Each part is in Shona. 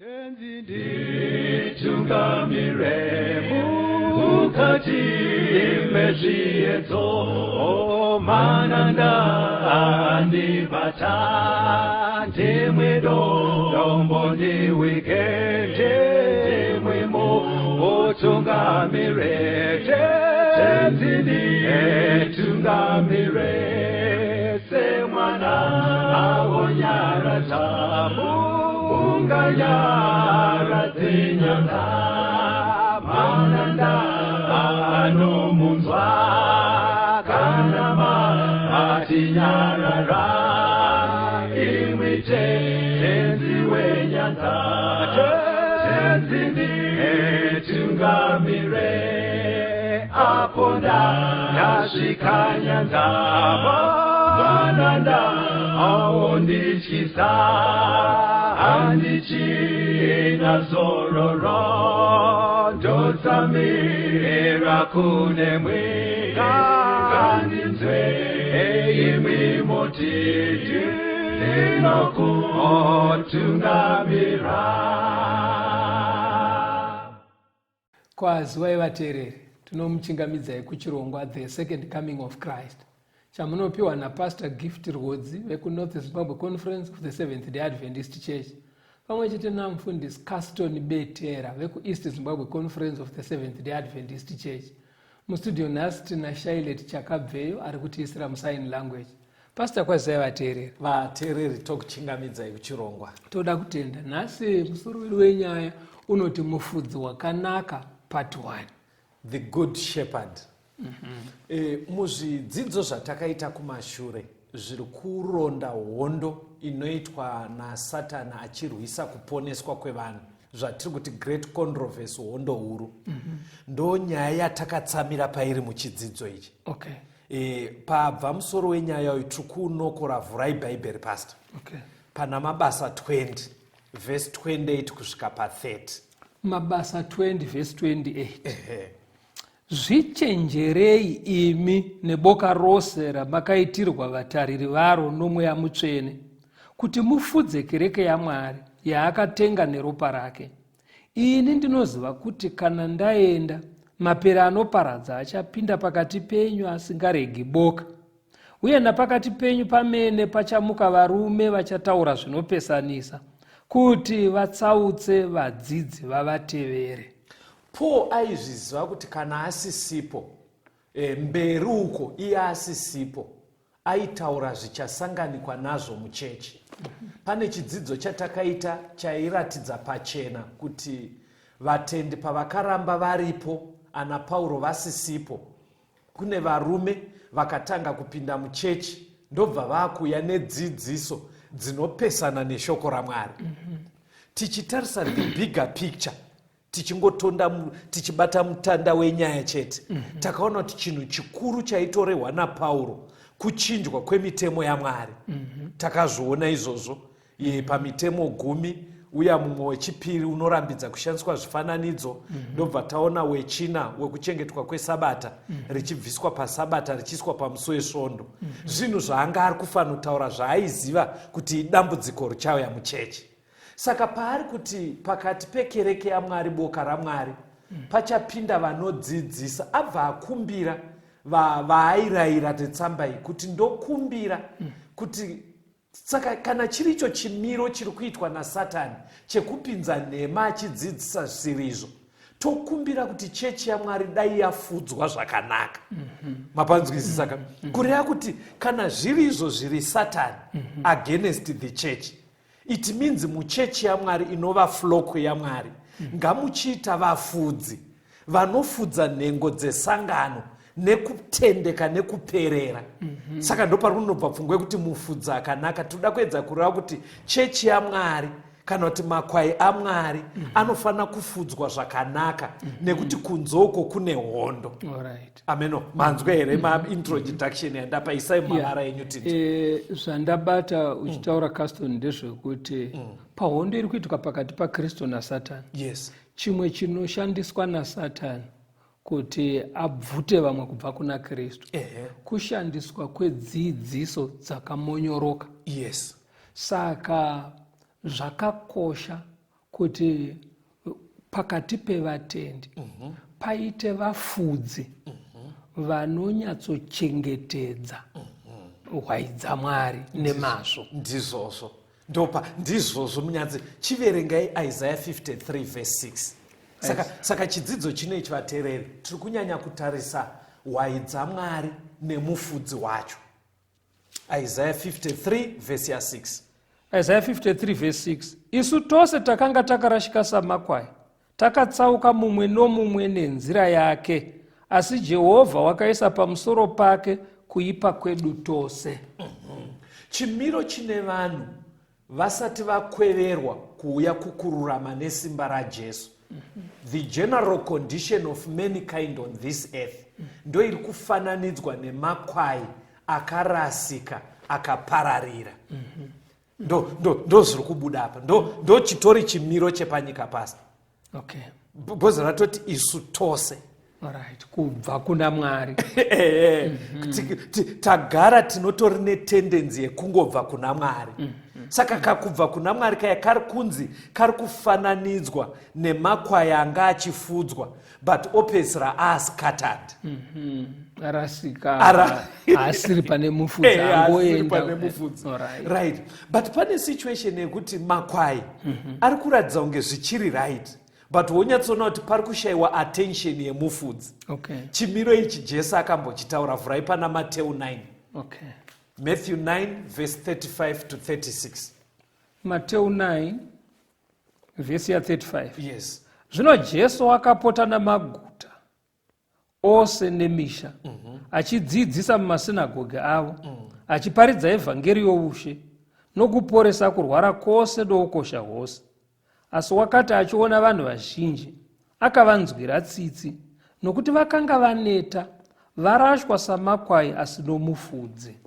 Tenzi nditungamire mukati mezviedzo mananda andibata ndimwedo dombo ndiwikende ndimwemo otungamire tenzi nditungamire semwana awonyaratamu Ungayara tinyanda mananda anomunzwa kanama atinyarara imwite tenzi wenyanza tenzi nditungamire aponda yasvika nyanza mananda aondityisa Andichina zororo Dotsamira kunemwika Kandinzwe eimi motiti Ninokuotungamira Kwaziwai vateereri tinomuchingamidzai kuchirongwa The Second Coming of Christ chamunopiwa naPastor Gift Rhodzi vekuNorth Zimbabwe Conference of the Seventh-day Adventist Church pamwe chete namufundisi Caston Betera vekuEast Zimbabwe Conference of the Seventh-day Adventist Church. Mustudio nhasi tina Shailet Chakabveyo ari kutiisira musign language. Pastor, kwazai vateereri. Vateereri tokuchingamidzai kuchirongwa. Toda kutenda nhasi musoro wedu wenyaya unoti mufudzi wakanaka part 1. The Good Shepherd. Muzvidzidzo zvatakaita kumashure zviri kuronda hondo inoitwa naSatani achirwisa kuponeswa kwevanhu zvatiri kuti great controversy, hondo huru. Ndo nyaya yatakatsamira pairi muchidzidzo ichi. Okay. Pabva musoro wenyaya iyi tiri kunokora vhurai bhaibheri pastor. Okay. Pana Mabasa 20 verse 28 kusvika pa30. Mabasa 20 verse 28. Zvichenjerei imi neboka rose ramakaitirwa vatariri varo nomweya mutsvene kuti mufudze kereke yaMwari yaakatenga neropa rake. Ini ndinoziva kuti kana ndaenda mapere anoparadza achapinda pakati penyu asingaregi boka, uye napakati penyu pamene pachamuka varume vachataura zvinopesanisa kuti vatsautse vadzidzi vavatevere. Paul aizviziva kuti kana asisipo mberi uko iye asisipo aitaura zvichasanganikwa nazvo muchechi. Pane chidzidzo chatakaita chairatidza pachena kuti vatendi pavakaramba varipo ana Pauro vasisipo, kune varume vakatanga kupinda muchechi ndobva vakuya nedzidziso dzinopesana neshoko raMwari. Tichitarisa the bigger picture, tichibata mutanda wenyaya chete, takaona kuti chinhu chikuru chaitorehwa naPauro kuchinjwa kwemitemo yaMwari. Takazviona izvozvo pamitemo 10, uya mumwe wechipiri unorambidza kushandiswa zvifananidzo, ndobva taona wechina wekuchengetwa kwesabata richibviswa pasabata richiiswa pamusi wesvondo. Zvinhu zvaanga ari kufanira kutaura zvaaiziva kuti idambudziko richauya muchechi. Saka paari kuti pakati pekereke yaMwari, boka raMwari, pachapinda vanodzidzisa, abva akumbira vaairayira netsamba iyi kuti ndokumbira kuti saka kana chiricho chimiro chiri kuitwa naSatani chekupinza nhema achidzidzisa zvirizvo, tokumbira kuti chechi yaMwari dai yafudzwa zvakanaka. Mapanzwisisa saka kureva kuti kana zvirizvo zviri Satani against the church, it means muchechi yaMwari inova flokwe yaMwari ngamuchiita vafudzi vanofudza nhengo dzesangano nekutendeka nekuperera. Saka ndo pari kunobva pfungwa kuti mufudzi akanaka toda kuedza kureva kuti chechi yaMwari kana kuti makwai aMwari anofanira kufudzwa zvakanaka nekuti kunzoko kune hondo. Alright. Ameno. Manzwe here introduction yandapa isai mavara enyu titi. Zvandabata uchitaura Caston ndezvekuti pahondo iri kuitika pakati paKristu naSatani. Yes. Chimwe chinoshandiswa naSatani kuti abvute vamwe kubva kuna Kristu. Kushandiswa kwedzidziso dzakamonyoroka. Yes. Saka zvakakosha kuti pakati pevatendi paite vafudzi vanonyatsochengetedza hwai dzaMwari nemazvo. Ndizvozvo ndizvozvo munyatsi chiverengai Isaiah 53 verse 6. Saka chidzidzo chinoichi vateereri tiri kunyanya kutarisa hwai dzaMwari nemufudzi wacho. Isaiah 53 verse 6. Isaiah 53 verse 6. Isu tose takanga takarashika samakwai, takatsauka mumwe nomumwe nenzira yake, asi Jehovha wakaisa pamusoro pake kuipa kwedu tose. Chimiro chine vanhu vasati vakweverwa kuuya kukururama nesimba raJesu. The general condition of mankind on this earth ndo iri kufananidzwa nemakwai akarasika akapararira. Ndo zviri kubuda apa, ndo chitori chimiro chepanyika pasi. Okay. Bhozi ratoti isu tose. Alright, kubva kuna Mwari. Tagara tinotori netendenzi yekungobva kuna Mwari. Saka kakubva kuna Mwari kaya kari kunzi kari kufananidzwa nemakwai anga achifudzwa, but opedzisira scattered. Arasika asiri pane mufudzi angoenda. Right. But pane situation yekuti makwai ari kuratidza kunge zvichiri right, but wonyatsoona kuti pari kushayiwa attention yemufudzi. Okay. Chimiro ichi Jesu akambochitaura, vhurai pana Matthew 9. Okay. Matthew 9 verse 35 to 36. Matthew 9 verse 35. Yes. Zvino Jesu akapota namaguta ose nemisha, achidzidzisa mumasinagoge avo, achiparidza evhangeri youshe nokuporesa kurwara kwose noukosha hwose. Asi wakati achiona vanhu vazhinji, akavanzwira tsitsi, nokuti vakanga vaneta, varashwa samakwai asino mufudzi.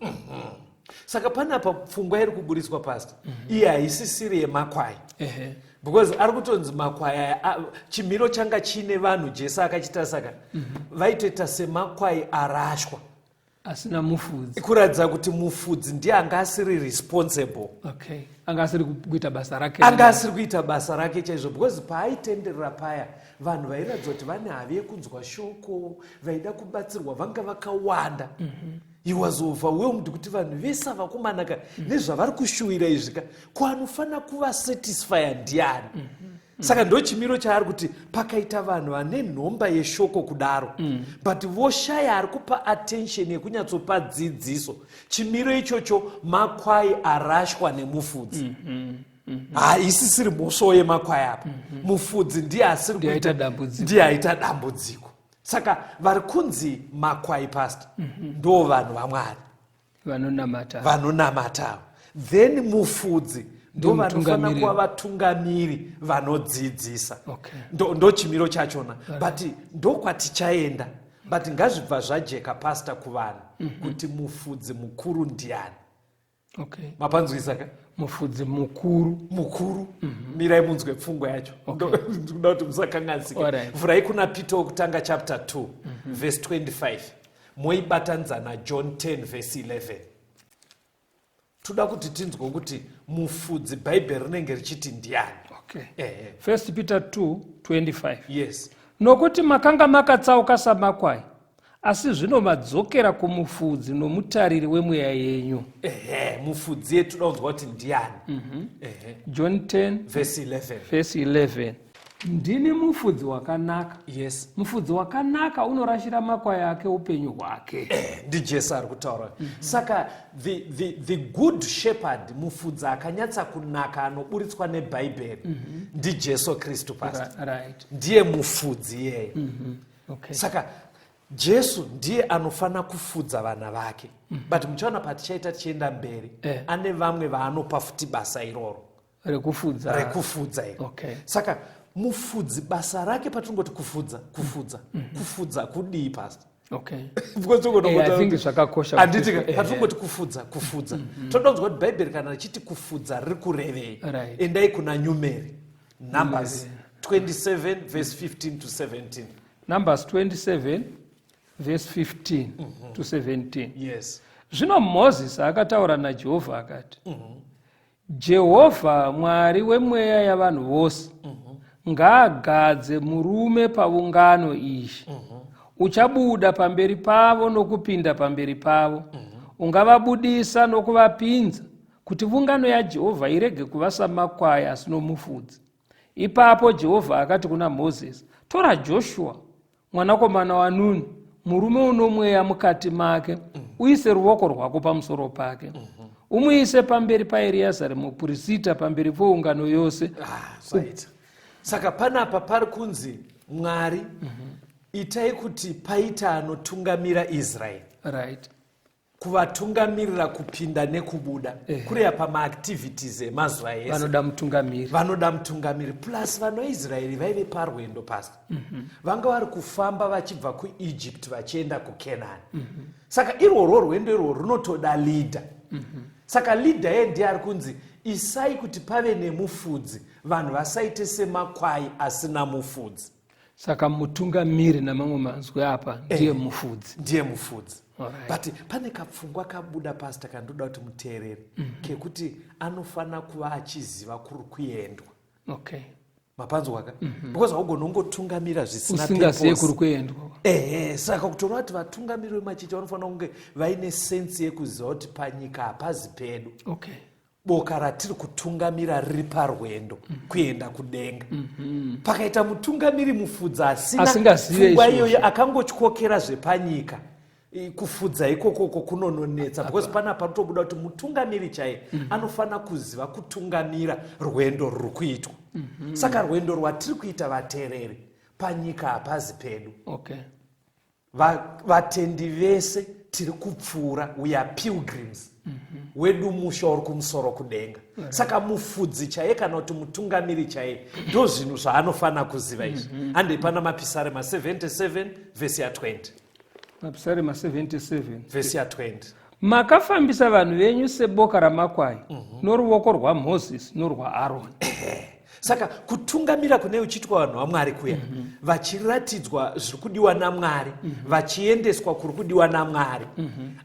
Saka panapa pfungwa iri kuburiswa pasi. Iyi haisisiri yemakwai. Because ari kutonzi makwai chimiro changa chine vanhu Jesu akachita saka vaitoita semakwai arashwa asina mufudzi, kuratidza kuti mufudzi ndiye anga asiri responsible. Okay. Anga asiri kuita basa rake chaizvo, because paaitenderera paya vanhu vairatidza kuti vane havi yekunzwa shoko, vaida kubatsirwa vanga vakawanda. He was overwhelmed kuti vanhu vese vakumanaka nezvavari kushuwira izvika kwanofanira kuvasatisfya ndiani. Saka ndo chimiro chaari kuti pakaita vanhu vane nhomba yeshoko kudaro, but voshaya ari kupa attention yekunyatsopa dzidziso. Chimiro ichocho makwai arashwa nemufudzi. Haisisiri mhosvo yemakwai apa. Mufudzi ndiye aita dambudziko. Saka vari kunzi makwai pastor ndo vanhu vaMwari vanonamata. Then mufudzi ndo vanofanira kuva vatungamiri vanodzidzisa. Ndo chimiro chachona. But ndo kwatichaenda. But ngazvibva zvajeka pastor kuvanhu kuti mufudzi mukuru ndiani. Okay. Mapanzwisa ka? Mufudzi mukuru. Mirai munzwe pfungwa yacho. Ndoda kuti musakanganisika. Vhurai kuna Peter wokutanga chapter 2 verse 25. Moibatanidza na John 10 verse 11. Toda kuti tinzwe kuti mufudzi Bhaibheri rinenge richiti ndiani. Okay. 1 Peter 2:25. Yes. Nokuti makanga makatsauka samakwai, asi zvino madzokera kumufudzi nomutariri wemweya yenyu. Mufudzi yetu toda kuti ndiani. John 10 verse 11. Ndini mufudzi wakanaka. Yes. Mufudzi wakanaka unorashira makwai ake upenyu hwake. Ndi Jesu ari kutaura. Saka the good shepherd, mufudzi akanyatsa kunaka anoburitswa neBhaibheri, ndi Jesu Kristu pastor. Right. Ndiye mufudzi yeye. Okay. Saka Jesu ndiye anofana kufudza vana vake. But muchaona patichaita tichienda mberi, ane vamwe vaanopa futi basa iroro rekufudza iro. Okay. Saka mufudzi basa rake patingoti kufudza kudii pastor. Okay. I think zvakakosha. Anditika patingoti kufudza. Toda kunzwa kuti Bhaibheri kana richiti kufudza riri kurevei. Endai kuna Numeri. Numbers 27 verse 15 to 17. Numbers 27 verse 15 to 17. Yes. Zvino Moses akataura naJehovha akati, Jehovha Mwari wemweya yavanhu vose, ngaagadze murume paungano izhi. Uchabuda pamberi pavo nokupinda pamberi pavo. Ungavabudisa nokuvapinza kuti ungano yaJehovha irege kuva samakwai asino mufudzi. Ipapo Jehovha akati kuna Mozisi, tora Joshua mwanakomana waNuni, murume uno mweya mukati make, uise ruoko rwako pamusoro pake. Umuise pamberi paEreazari muprista pamberi peungano yose. Saka panapa pari kunzi Mwari itai kuti paita anotungamira Israeri. Right. Kuvatungamirira kupinda nekubuda. Kuriya pamaactivities emazuva ese. Vanoda mutungamiri. Plus vanoIsraeri vaive parwendo pastor. Vanga vari kufamba vachibva kuEgypt vachienda kuCanaan. Saka irworwo rwendo irworwo runotoda leader. Saka leader ye ndiye ari kunzi isai kuti pave nemufudzi, vanhu vasaite semakwai asina mufudzi. Saka mutungamiri namamwe manzwi apa ndiye mufudzi. Ndiye mufudzi. But pane kapfungwa kabuda pastor kandoda kuti muteerere kekuti anofana kuva achiziva kuri kuendwa. Okay. Mapanzwa waka? Because haugona ungotungamira zvisina purpose. Usingazive kuri kuendwa. Saka kutoona kuti vatungamiri vemachechi vanofana kunge vaine sense yekuziva kuti panyika hapazi pedu. Okay. Boka ratiri kutungamira riri parwendo kuenda kudenga. Pakaita mutungamiri mufudzi asina pfungwa iyoyo akangotyokera zvepanyika, kufudza ikoko kunononetsa. Because pana panotobuda kuti mutungamiri chaiye anofana kuziva kutungamira rwendo ruri kuitwa. Saka rwendo rwatiri kuita vateereri panyika hapazi pedu. Okay. Vatendi vese tiri kupfuura, we are pilgrims. Wedu musha uri kumusoro kudenga. Saka mufudzi chaiye kana kuti mutungamiri chaiye ndo zvinhu zvaanofana kuziva izvi. Ande pana mapisarema 77 vhesi ya 20. Mapisarema 77 vhesi ya 20. Makafambisa vanhu venyu seboka ramakwai noruoko rwaMozisi norwaAroni. Saka kutungamira kune uchitwa vanhu vaMwari kuya vachiratidzwa zviri kudiwa naMwari, vachiendeswa kuri kudiwa naMwari.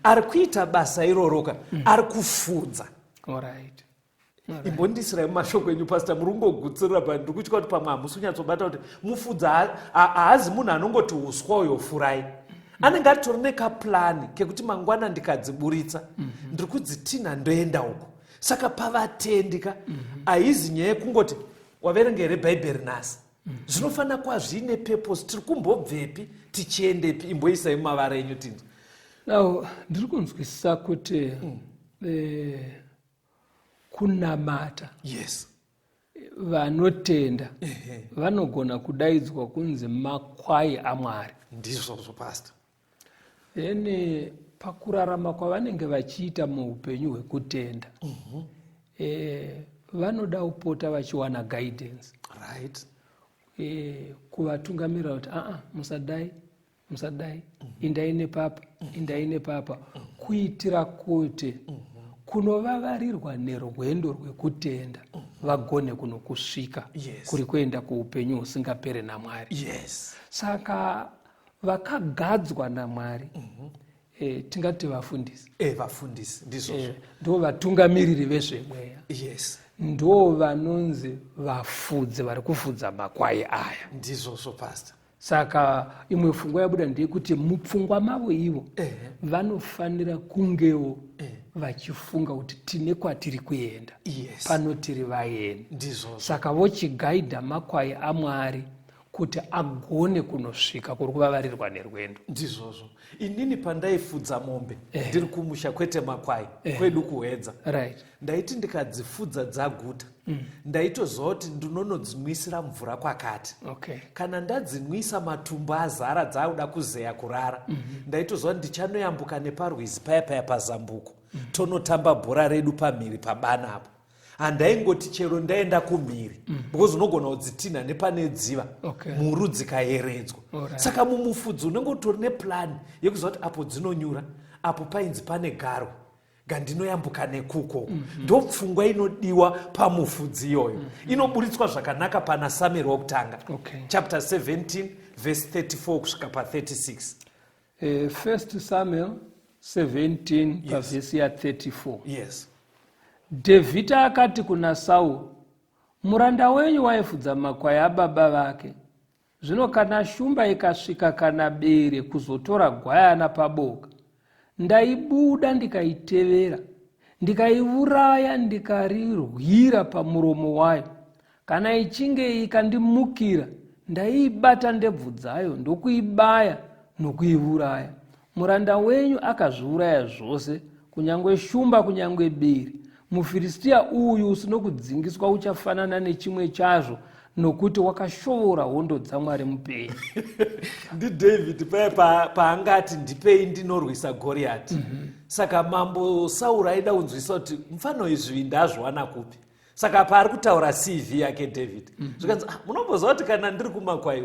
Ari kuita basa iroroka, ari kufudza. Alright. Imbondisira mumashoko enyu pastor, murungogutsirira pa ndiri kutya kuti pamwe hamusi kunyatsobata kuti mufudza haazi munhu anongoti uswa uyo furai. Anenge atori nekapurani kekuti mangwana ndikadziburitsa ndiri kudzitinha ndoenda uko. Saka pavatendika haizi nyaya yekungoti waverenga here bhaibheri nhasi. Zvinofana kuva zvine purpose. Tiri kumbobvepi tichiendepi? Imboisai mumavara enyu tinzi. Now ndiri kunzwisisa kuti kunamata. Yes. Vanotenda vanogona kudaidzwa kunzi makwai aMwari. Ndizvozvo pastor. Then pakurarama kwavanenge vachiita muupenyu hwekutenda, vanoda kupota vachiwana guidance. Right. Kuvatungamira kuti musadai, indai nepapa, kuitira kuti kunovavarirwa nerwendo rwekutenda vagone kunokusvika kuri kuenda kuupenyu husingapere naMwari. Yes. Saka vakagadzwa naMwari, tingati vafundisi. Vafundisi ndizvozvo. Ndo vatungamiriri vezvemweya. Yes. Ndo vanonzi vafudzi vari kufudza makwai aya. Ndizvozvo pastor. Saka imwe pfungwa yabuda ndeyekuti mupfungwa mavo ivo vanofanira kungewo vachifunga kuti tine kwatiri kuenda. Yes. Pano tiri vaeni. Ndizvozvo. Saka vochigaidha makwai aMwari kuti agone kunosvika kuri kuvavarirwa nerwendo. Ndizvozvo. Inini pandaifudza mombe ndiri kumusha kwete makwai kwedu kuhedza. Right. Ndaiti ndikadzifudza dzaguta ndaitoziva kuti ndinonodzinwisira mvura kwakati. Okay. Kana ndadzinwisa matumbu azara dzauda kuzeya kurara ndaitoziva kuti ndichanoyambuka neparwizi paya pazambuko tonotamba bhora redu pamhiri pabanapo. Handaingoti chero ndaenda kumhiri because unogona kudzitinha nepane dziva mhuru dzikayeredzwa. Saka mumufudzi unenge utori nepurani yekuziva kuti apo dzinonyura, apo painzi pane garwe, ngandinoyambuka nekuko. Ndo pfungwa inodiwa pamufudzi iyoyo. Inoburitswa zvakanaka pana Samuel wokutanga chapter 17 verse 34 kusvika pa36. 1 Samuel 17 pavhesi ya 34. Yes. Dhavhidhi akati kuna Sauro, Muranda wenyu waifudza makwai ababa vake. Zvino kana shumba ikasvika kana bere kuzotora gwayana paboka, ndaibuda ndikaitevera, ndikaiuraya ndikarirwira pamuromo wayo. Kana ichinge ikandimukira, ndaiibata ndebvu dzayo ndokuibaya nokuiuraya. Muranda wenyu akazviuraya zvose, kunyangwe shumba kunyangwe bere. MuFiristia uyu usino kudzingiswa uchafanana nechimwe chazvo, nokuti wakashora hondo dzaMwari mupenyu. NdiDavid paangati ndipei ndinorwisa Goriati. Saka mambo Sauro aida kunzwisa kuti mfano izvi ndazviwana kupi. Saka paari kutaura CV yake David. Zvikanzi munomboziva kuti kana ndiri kumakwai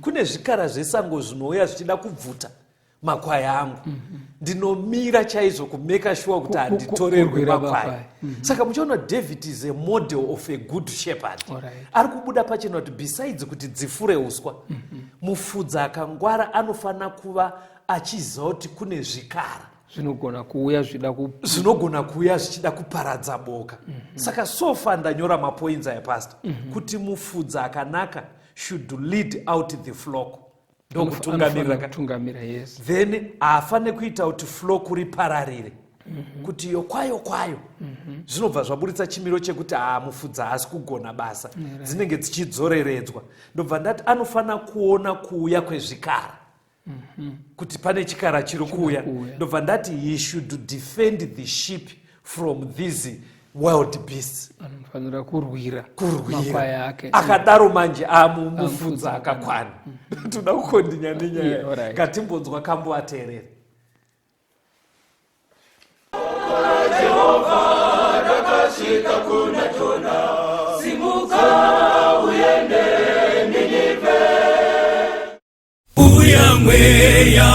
kune zvikara zvesango zvinouya zvichida kubvuta makwai angu. Ndinomira chaizvo kumeka sure kuti handitorerwe makwai. Saka muchiona David is a model of a good shepherd. Ari kubuda pachena kuti besides kuti dzifure uswa, mufudzi akangwara anofana kuva achiziva kuti kune zvikara zvinogona kuuya zvichida kuparadza boka. Saka sofa ndanyora mapoints aya pastor kuti mufudzi akanaka should lead out the flock. Ndokutungamira, yes. Then afane kuita kuti flock ripararire. Kuti kwayo zvinobva zvaburitsa chimiro chekuti mufudzi haasi kugona basa, dzinenge dzichidzoreredzwa. Ndobva ndati anofana kuona kuuya kwezvikara, kuti pane chikara chiri kuuya. Ndobva ndati he should defend the sheep from these wild beasts. Anofanira kurwira makwai ake. Akadaro manje mufudzi akakwana. Toda kukondinya nenyaya ngatimbonzwa kamboateerera. Jehova rakasvika kuna Jona, simuka uende Ninive. Uya mweya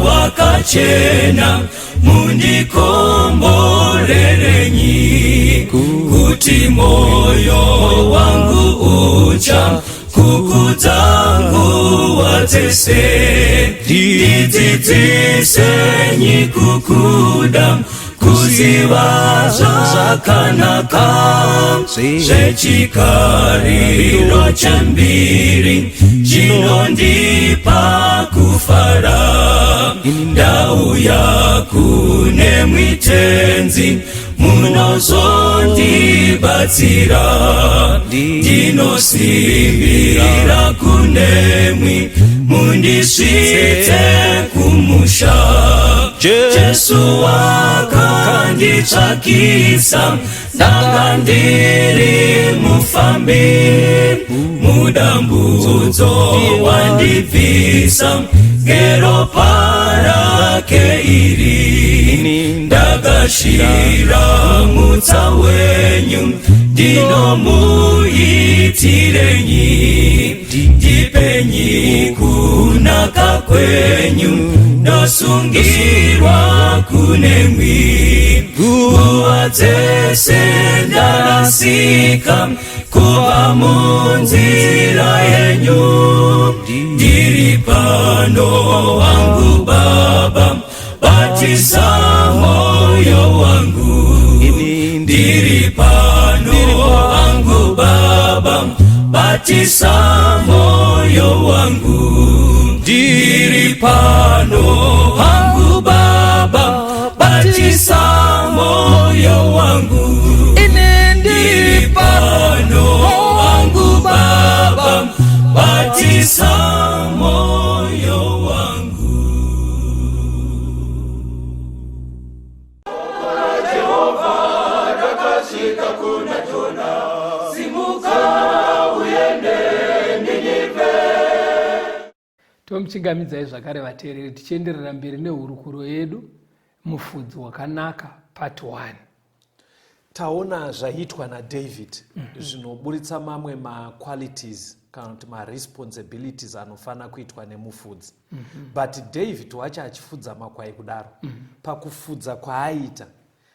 wakachena, mundikomborerenyi, kuti moyo wangu ucha kukudza nguva dzese. Ndidzidzisenyi kukuda, kuziva zvakanaka, zvechikariro chembiri chinondipa kufara. Ndauya kune mwitenzi munozondibatsira, ndinosimbira kunemwi mundisvitse kumusha. Jesu wakanditsvakisa, ndanga ndiri mufambi, mudambudzo wandibvisa, ngeropa rake iri. Ndakashira mutsa wenyu, ndinomuitirenyi, ndipenyi kunaka kwenyu, ndosungirwa kunemwi. Nguva dzese ndarasika, kuva munzira yenyu. Ndiri pano wangu Baba, batisa moyo wangu. Ndiri pano wangu Baba, batisa moyo wangu. Ndiri pano wangu Baba, batisa moyo wangu. Ndiri pano wangu Baba, batisa moyo wangu. Jehova rakasvika kuna Jona, simuka uende Ninive. Tomuchingamidzai zvakare vateereri, tichienderera mberi nehurukuro yedu mufudzi wakanaka part 1. Taona zvaitwa naDavid zvinoburitsa mamwe maqualities kana kuti maresponsibilities anofana kuitwa nemufudzi. But David wacho achifudza makwai kudaro, pakufudza kwaaita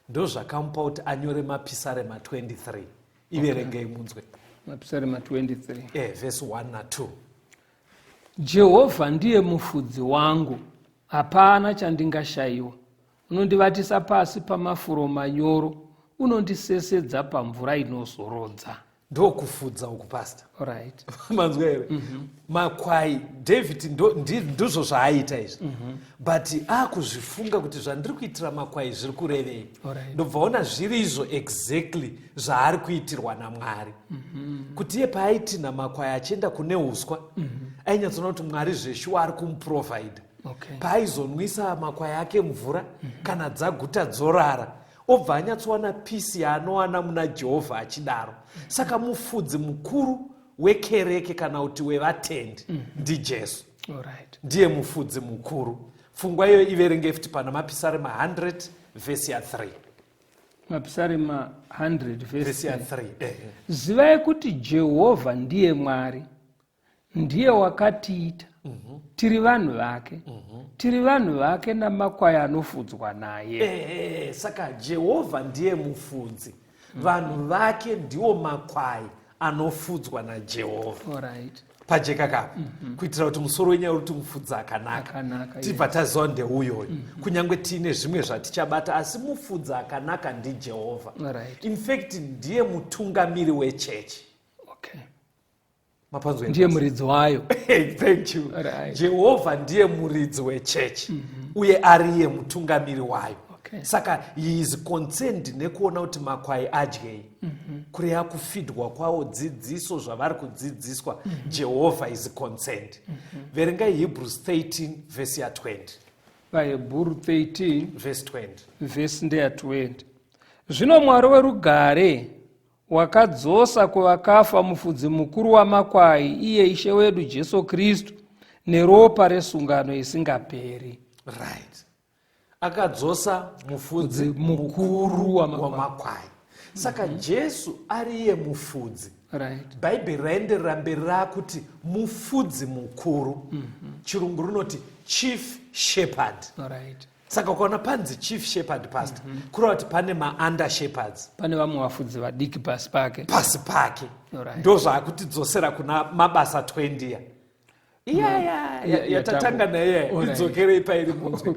ndo zvakamupa kuti anyore mapisarema 23. Iverengei munzwe. Mapisarema 23. Verse 1 na 2. Jehovha ndiye mufudzi wangu, hapana chandingashayiwa. Unondivatisa pasi pamafuro manyoro, unondisesedza pamvura inozorodza. ndokufudza uku pastor. Alright. Manzwa here. Makwai David ndizvo zvaaita izvi. But akuzvifunga kuti zvandiri kuitira makwai zviri kurevei. Ndobvaona zviri izvo exactly zvaari kuitirwa naMwari. Kuti iye paaiti namakwai achienda kune uswa, ainyatsoona kuti Mwari zveshuwa ari kumuprovide. Paaizonwisa makwai ake mvura kana dzaguta dzorara, obva anyatsowana pisi yaanowana muna Jehovha achidaro. Saka mufudzi mukuru wekereke kana kuti wevatendi ndiJesu. Ndiye mufudzi mukuru. Pfungwa iyo iverenge futi pana mapisarema 100 vhesi ya 3. Mapisarema 100 vhesi ya 3. Zivai kuti Jehovha ndiye Mwari, ndiye wakatiita. Tiri vanhu vake. Tiri vanhu vake namakwai anofudzwa naye. Saka Jehovha ndiye mufudzi. Vanhu vake ndiwo makwai anofudzwa naJehovha. Pajeka kapo. Kuitira kuti musoro wenyaya kuti mufudzi akanaka. Tibva taziva ndeuyoyo. Kunyange tiine zvimwe zvatichabata, asi mufudzi akanaka ndiJehovha. In fact ndiye mutungamiri wechechi. Ndiye muridzi wayo. Thank you. Jehovha ndiye muridzi wechechi. Uye ariye mutungamiri wayo. Saka he is concerned nekuona kuti makwai adyei. Kureva kufidwa kwawo, dzidziso zvavari kudzidziswa, Jehovha is concerned. Verengai Hebrews 13 vhesi ya 20. Hebrew 13 vhesi 20. Vhesi ndeya 20. Zvino Mwari werugare wakadzosa kuvakafa mufudzi mukuru wamakwai, iye Ishe wedu Jesu Kristu, neropa resungano isingaperi. Right. Akadzosa mufudzi mukuru wamakwai. Saka Jesu ariye mufudzi. Bhaibheri raenderera mberi rakuti mufudzi mukuru. Chirungu runoti chief shepherd. Saka ukaona panzi chief shepherd pastor, kureva kuti pane ma-under shepherds. Pane vamwe vafudzi vadiki pasi pake. Pasi pake. Ndo zvaakutidzosera kuna mabasa 20 ya. Yatatanga naye idzokerei pairi munzwe.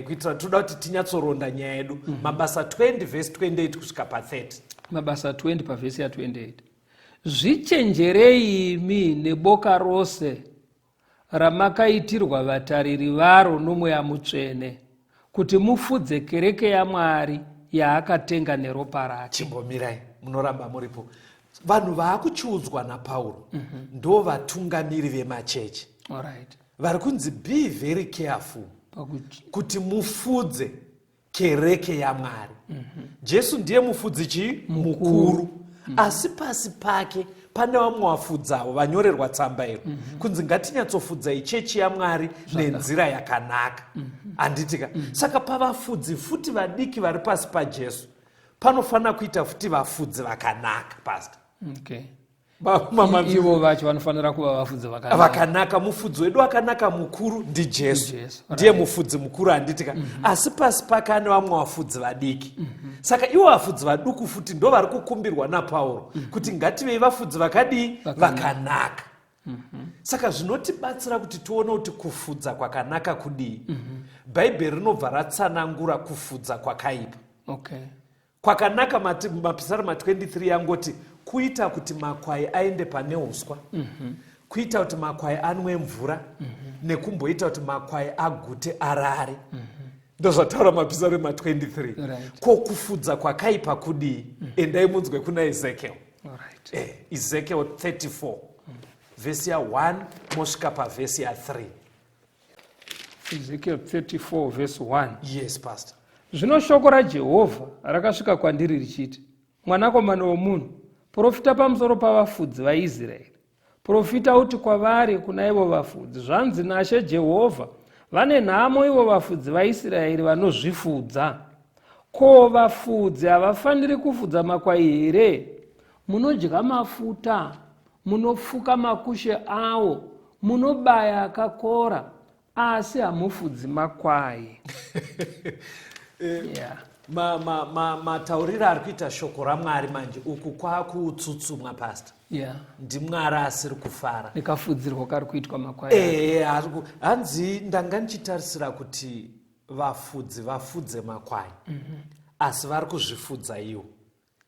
Kuitira toda kuti tinyatsoronda nyaya yedu. Mabasa 20 vhesi 28 kusvika pa30. Mabasa 20 pavhesi ya 28. Zvichenjerei imi neboka rose ramakaitirwa vatariri varo nomweya mutsvene, kuti mufudze kereke yaMwari yaakatenga neropa rake. Chimbomirai, munoramba muripo. Vanhu vaakuchiudzwa naPauro ndo vatungamiri vemachechi. Vari kunzi be very careful kuti mufudze kereke yaMwari. Jesu ndiye mufudzi mukuru. Asi pasi pake pane vamwe vafudzawo vanyorerwa tsamba iro kunzi ngatinyatsofudzai chechi yaMwari nenzira yakanaka. Handitika. Saka pavafudzi futi vadiki vari pasi paJesu, panofanira kuita futi vafudzi vakanaka pastor. Ivo vacho vanofanira kuva vafudzi vakanaka. Mufudzi wedu akanaka mukuru ndiJesu. Ndiye mufudzi mukuru, handitika. Asi pasi pake ane vamwe vafudzi vadiki. Saka ivo vafudzi vaduku futi ndo vari kukumbirwa naPauro kuti ngativei vafudzi vakadii? Vakanaka. Saka zvinotibatsira kuti tione kuti kufudza kwakanaka kudii. Bhaibheri rinobva ratsanangura kufudza kwakaipa. Kwakanaka mapisarema 23 yangoti kuita kuti makwai aende pane uswa, kuita kuti makwai anwe mvura, nekumboita kuti makwai agute arare. Ndo zvataura mapisarema 23. Ko kufudza kwakaipa kudii? Endai munzwe kuna Ezekiel. Ezekiel 34 vhesi ya 1 mosvika pavhesi ya 3. Ezekiel 34 vhesi 1. Yes pastor. Zvino shoko raJehovha rakasvika kwandiri richiti, mwanakomana womunhu, profita pamusoro pavafudzi vaIsraeri. Profita uti kwavari kuna ivo vafudzi, zvanzi naShe Jehovha, vane nhamo ivo vafudzi vaIsraeri vanozvifudza. Ko, vafudzi havafaniri kufudza makwai here? Munodya mafuta, munofuka makushe awo, munobaya akakora, asi hamufudzi makwai. Matauriro ari kuita shoko raMwari manje uku kwakutsutsumwa pastor. NdiMwari asiri kufara nekafudzirwa kari kuitwa makwai. Hanzi ndanga ndichitarisira kuti vafudzi vafudze makwai, asi vari kuzvifudza iwo.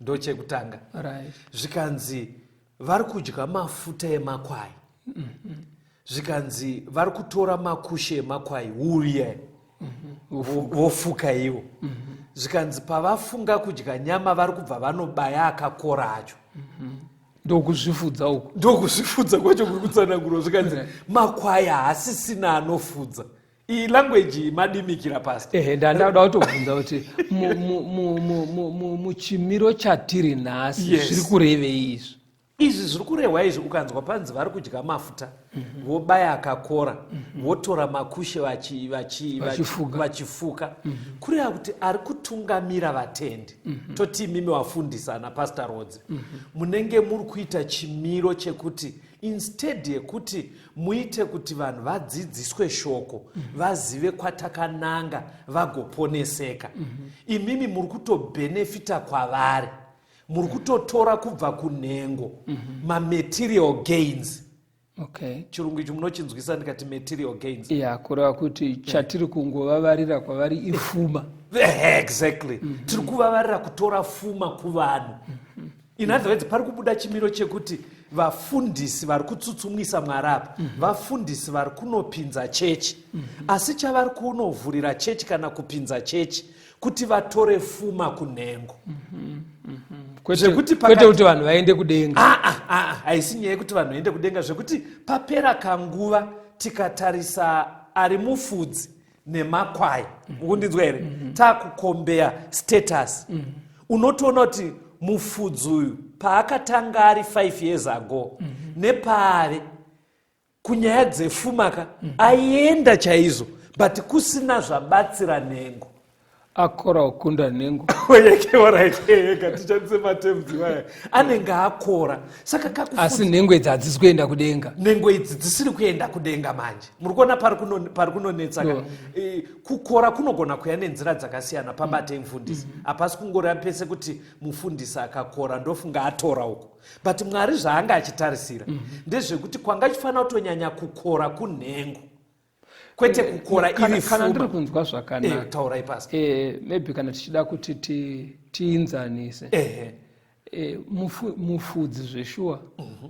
ndochekutanga. Right. Zvikanzi vari kudya mafuta emakwai, zvikanzi vari kutora makushe emakwai, uye vofuka ivo. Zvikanzi pavafunga kudya nyama vari kubva vanobaya akakora acho. Ndokuzvifudza uko, ndokuzvifudza kwacho kuri kutsanangurwa. Zvikanzi makwai haasisina anofudza. Iyi language madimikira pasi. Ndandada kutobvunza kuti muchimiro chatiri nhasi zviri kurevei izvi? Izvi zviri kurehwa izvi ukanzwa panzi vari kudya mafuta, vobaya akakora, votora makushe vachifuka, kureva kuti ari kutungamira vatendi. Toti imimi wafundisa ana Pastor Rodzi, munenge muri kuita chimiro chekuti instead yekuti muite kuti vanhu vadzidziswe shoko, vazive kwatakananga, vagoponeseka, imimi muri kutobhenefita kwavari. Muri kutotora kubva kunhengo material gains. Okay. Chirungu ichi munochinzwisa ndikati material gains. Kureva kuti chatiri kungovavarira kwavari ifuma. Exactly. Tiri kuvavarira kutora fuma kuvanhu. In other words, pari kubuda chimiro chekuti vafundisi vari kutsutsumwisa Mwari apa, vafundisi vari kunopinza chechi, asi chavari kunovhurira chechi kana kupinza chechi kuti vatore fuma kunhengo. Kwete kuti vanhu vaende kudenga. Haisi nyaya yekuti vanhu vaende kudenga, zvekuti papera kanguva tikatarisa ari mufudzi nemakwai, mukundinzwa here, takukombeya status, unotoona kuti mufudzi uyu paakatanga ari 5 years ago nepaave kunyaya dzefumaka aienda chaizvo, but kusina zvabatsira nhengo. Akora ukunda nhengo. Tichandise matemzi waya. Anenge akora. Saka kakufudza. Asi nhengo idzi hadzisi kuenda kudenga. Nhengo idzi dzisiri kuenda kudenga manje. Muri kuona pari kunonetsa ka. Kukora kunogona kuya nenzira dzakasiyana pabate mufundisi. Hapasi kungoreva pese kuti mufundisi akakora ndofunga atora uko. But Mwari zvaanga achitarisira ndezvekuti kwanga chifanira kutonyanya kukora kunhengo. Kwete kukora iri fuma. Kana ndiri kunzwa zvakanaka. Taurai pasi. Maybe kana tichida kuti tiinzanise. Mufudzi zveshuwa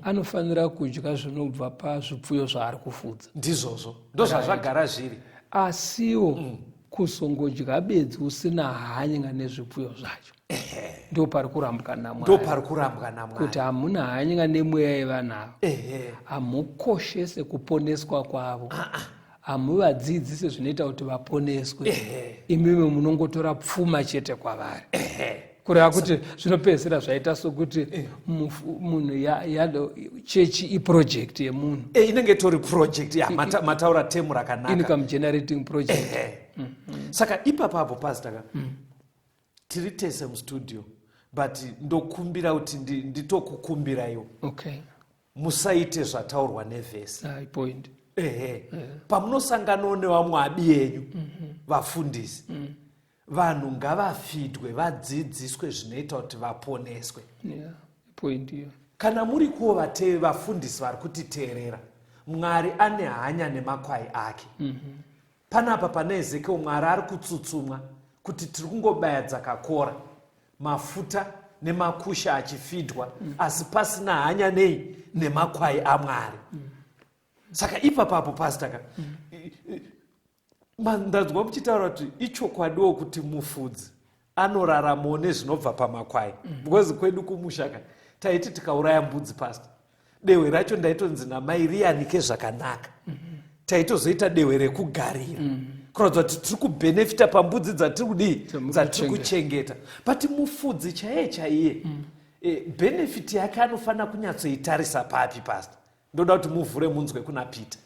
anofanira kudya zvinobva pazvipfuyo zvaari kufudza. Ndizvozvo. Ndozvazvagara zviri. Asiwo kusongodya bedzi usina hanya nezvipfuyo zvacho. Ndo pari kurambwa naMwari. Kuti hamuna hanya nemweya yevanhu. Hamukoshese kuponeswa kwavo. Hamuvadzidzise zvinoita kuti vaponeswe. Imimi munongotora pfuma chete kwavari. Kureva kuti zvinopedzisira zvaita sokuti munhu chechi iproject yemunhu. Inenge tori project mataura temu rakanaka. Income generating project. Saka ipapapo pastor tiri tese mustudio, but ndokumbira kuti nditokukumbirayo. Okay. Musaite zvataurwa nevhesi. Point. Pamunosanganawo nevamwe abi enyu vafundisi, vanhu ngavafidwe, vadzidziswe zvinoita kuti vaponeswe. Point iyo. Kana muri kuwo vafundisi vari kutiteerera, Mwari ane hanya nemakwai ake. Panapa pane Ezekiel Mwari ari kutsutsumwa kuti tiri kungobaya dzakakora, mafuta nemakusha achifidwa, asi pasina hanya nemakwai aMwari. Saka ipapapo pastor ndadzwa muchitaura kuti ichokwadiwo kuti mufudzi anoraramawo nezvinobva pamakwai. Because kwedu kumushaka taiti tikauraya mbudzi pastor, dehwe racho ndaitonzi namai riyanike zvakanaka, taitozoita dehwe rekugarira, kuratidza kuti tiri kubhenefita pambudzi dzatiri kuchengeta. But mufudzi chaiye benefit yake anofanira kunyatsoitarisa papi pastor? Ndoda kuti muvhure munzwe kuna Peter.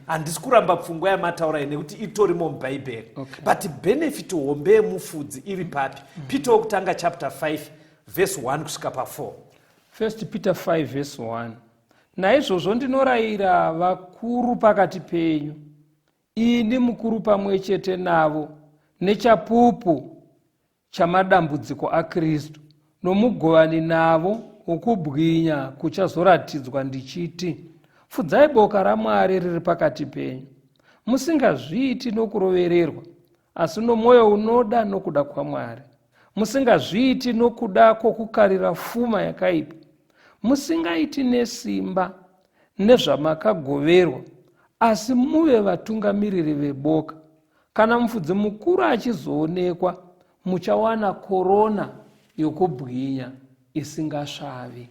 Handisi kuramba pfungwa yamataurai nekuti itorimo mubhaibheri. But benefit hombe yemufudzi iri papi? Peter wokutanga chapter 5 verse 1 kusvika pa4. 1 Peter 5 verse 1. Naizvozvo ndinorayira vakuru pakati penyu, ini mukuru pamwe chete navo, nechapupu chamadambudziko aKristu, nomugovani navo wokubwinya kuchazoratidzwa ndichiti, fudzai boka raMwari riri pakati penyu, musingazviiti nokurovererwa, asi nomwoyo unoda nokuda kwaMwari, musingazviiti nokuda kwokukarira pfuma yakaipa, musingaiti nesimba nezvamakagoverwa, asi muve vatungamiriri veboka. Kana mufudzi mukuru achizoonekwa, muchawana korona yokubwinya isingasvavi.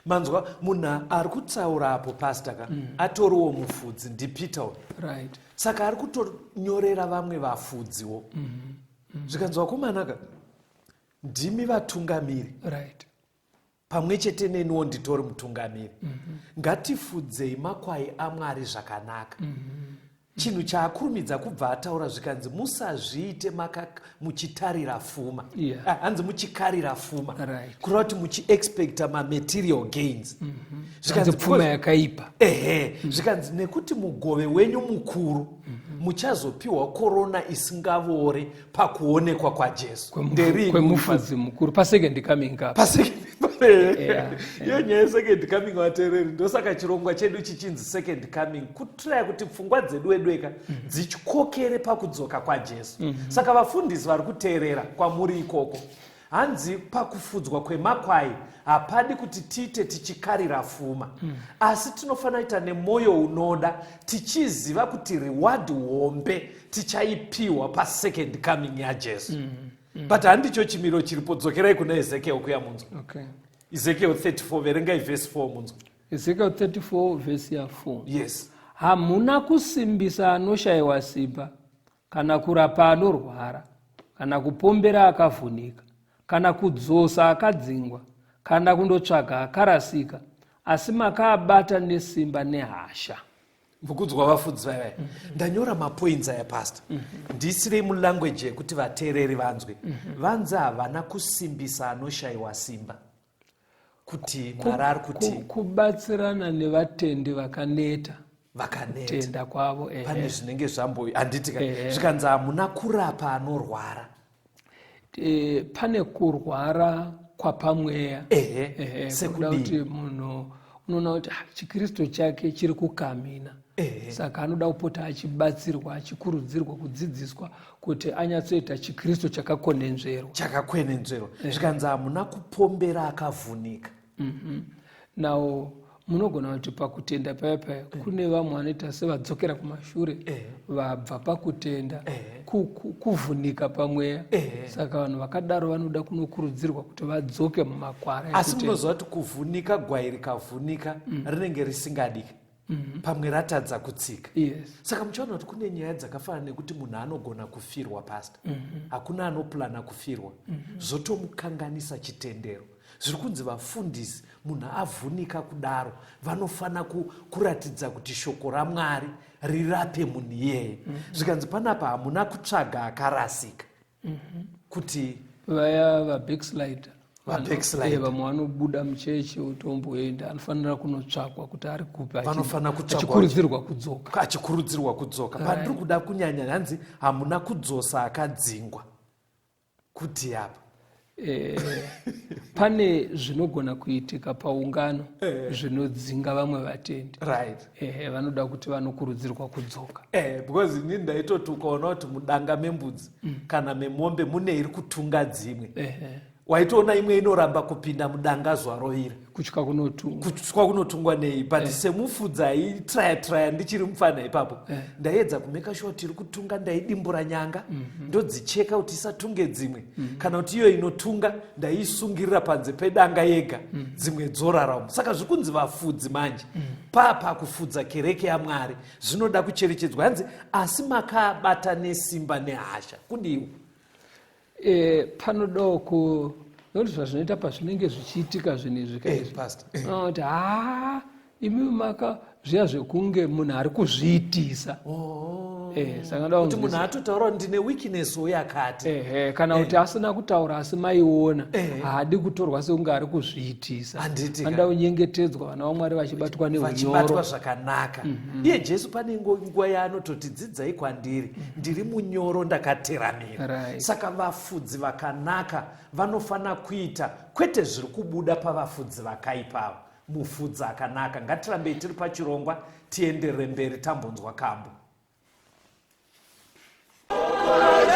Manzwa, munhu ari kutsaura apo pastaka atoriwo mufudzi ndipita Right. saka ari kutonyorera vamwe vafudziwo. Zvikanzwa Akanaka, ndimi vatungamiri. Right. Pamwe chete neniwo nditori mutungamiri. Ngatifudzei makwai aMwari zvakanaka. Chinhu chaakurumidza kubva ataura zvikanzi musazviite muchitarira pfuma. Hanzi muchikarira pfuma. Right. Kureva kuti muchiexpecta material gains. Zvikanzi pfuma yakaipa. Zvikanzi nekuti mugove wenyu mukuru muchazopiwa korona isingavore pakuonekwa kwaJesu. Kwemufudzi mukuru pasecond coming up. Iyo nyaya yesecond coming vateereri, ndosaka chirongwa chedu chichinzi second coming, kutiraya kuti pfungwa dzedu wedweka dzichikokere pakudzoka kwaJesu. Saka vafundisi vari kuteerera kwamuri ikoko, hanzi pakufudzwa kwemakwai hapadi kuti tiite tichikarira pfuma, asi tinofanira kuita nemwoyo unoda, tichiziva kuti reward hombe tichaipiwa pasecond coming yaJesu. But handicho chimiro chiripo. Dzokerai kuna Ezekiel kuya munzwa. Ezekiel 34 verengai verse 4 munzwa. Ezekiel 34 verse 4. Yes. Hamuna kusimbisa anoshayiwa simba, kana kurapa anorwara, kana kupombera akavhunika, kana kudzosa akadzingwa, kana kundotsvaga akarasika, asi makaabata nesimba nehasha. Mvukudzwa vafudzi vaya. Ndanyora mapoints aya pastor. Ndisirei mulanguage yekuti vateereri vanzwe. Vanzi havana kusimbisa anoshayiwa simba. Kuti marari kuti kubatsirana nevatendi vakaneta. Tenda kwavo. Pane zvinenge zvambo handitika. Zvikanzi hamuna kurapa anorwara. Pane kurwara kwapamweya. Sekuda kuti munhu unoona kuti chikristu chake chiri kukamina. Saka anoda kupota achibatsirwa, achikurudzirwa, kudzidziswa kuti anyatsoita chikristu chakakwenenzverwa. Zvikanzi hamuna kupombera akavhunika. Now munogona kuti pakutenda paya kune vamwe vanoita sevadzokera kumashure, vabva pakutenda kuvhunika pamweya. Saka vanhu vakadaro vanoda kunokurudzirwa kuti vadzoke mumakwara. Asi munoziva kuti kuvhunika, gwai rikavhunika rinenge risingadiki. Pamwe ratadza kutsika. Saka muchaona kuti kune nyaya dzakafanana nekuti munhu anogona kufirwa pasta. Hakuna anoplana kufirwa. Zvotomukanganisa chitendero. Zviri kunzi vafundisi, munhu avhunika kudaro, vanofana kuratidza kuti shoko raMwari rirape munhu iyeye. Zvikanzi panapa hamuna kutsvaga akarasika. Kuti vaya vabackslider. Vamwe vanobuda muchechi utomboenda, anofanira kunotsvakwa kuti ari kupi, achikurudzirwa kudzoka. Pandiri kuda kunyanya hanzi hamuna kudzosa akadzingwa. Kuti apa pane zvinogona kuitika paungano zvinodzinga vamwe vatendi. Vanoda kuti vanokurudzirwa kudzoka. Because ini ndaitoti ukaona kuti mudanga membudzi kana memombe mune iri kutunga dzimwe. Waitoona imwe inoramba kupinda mudanga zuva rovira. Kutya kunotungwa nei. But semufudzi aitraya ndichiri mufana ipapo. Ndaedza kumeka sure kuti iri kutunga, ndaidimbura nyanga. Ndodzicheka kuti isatunge dzimwe. Kana kuti iyo inotunga ndaisungirira panze pedanga yega. Dzimwe dzoraramo. Saka zvikunzi vafudzi manje. Papa kufudza kereke yaMwari zvinoda kucherechedzwa. Hanzi asi makabata nesimba nehasha. Kudiwa. Panodawo nokuti zvazvinoita pazvinenge zvichiitika zvinezvi kuti imi zviya zvekunge munhu ari kuzviitisa. Kuti munhu atotaura kuti ndine weakness yakati. Kana kuti asina kutaura asi maiona, haadi kutorwa sekunge ari kuzviitisa. Anoda kunyengetedzwa vana vaMwari vachibatwa neunyoro zvakanaka. Iye Jesu pane nguva yaanototi dzidzai kwandiri, ndiri munyoro ndakateramira. Saka vafudzi vakanaka vanofana kuita kwete zviri kubuda pavafudzi vakaipava. Mufudzi akanaka. Ngatirambei tiri pachirongwa, tienderere mberi tambonzwa kambo.